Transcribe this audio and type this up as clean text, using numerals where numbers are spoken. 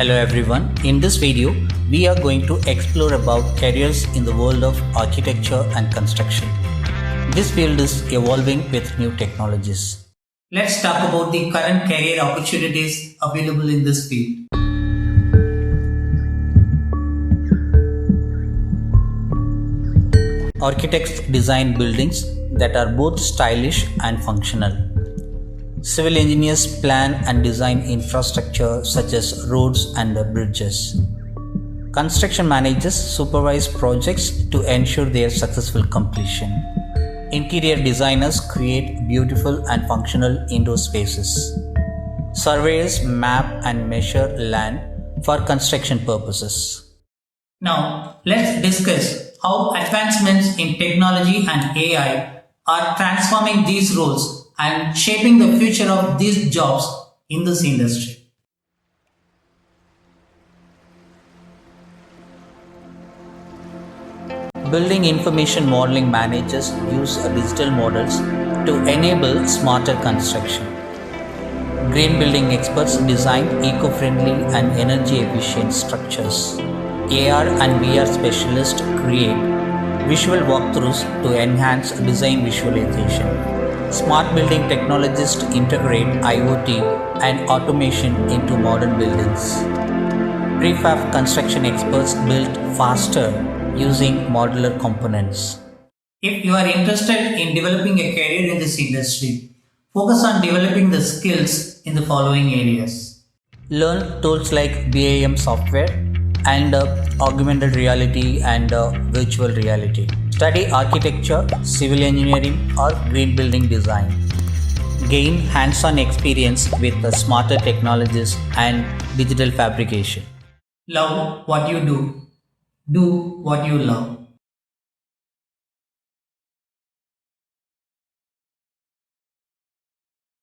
Hello everyone. In this video, we are going to explore about careers in the world of architecture and construction. This field is evolving with new technologies. Let's talk about the current career opportunities available in this field. Architects design buildings that are both stylish and functional. Civil engineers plan and design infrastructure such as roads and bridges. Construction managers supervise projects to ensure their successful completion. Interior designers create beautiful and functional indoor spaces. Surveyors map and measure land for construction purposes. Now, let's discuss how advancements in technology and AI are transforming these roles and shaping the future of these jobs in this industry. Building information modeling managers use digital models to enable smarter construction. Green building experts design eco-friendly and energy-efficient structures. AR and VR specialists create visual walkthroughs to enhance design visualization. Smart building technologists integrate IoT and automation into modern buildings. Prefab construction experts build faster using modular components. If you are interested in developing a career in this industry, focus on developing the skills in the following areas. Learn tools like BIM software and augmented reality and virtual reality. Study architecture, civil engineering or green building design. Gain hands-on experience with smarter technologies and digital fabrication. Love what you do. Do what you love.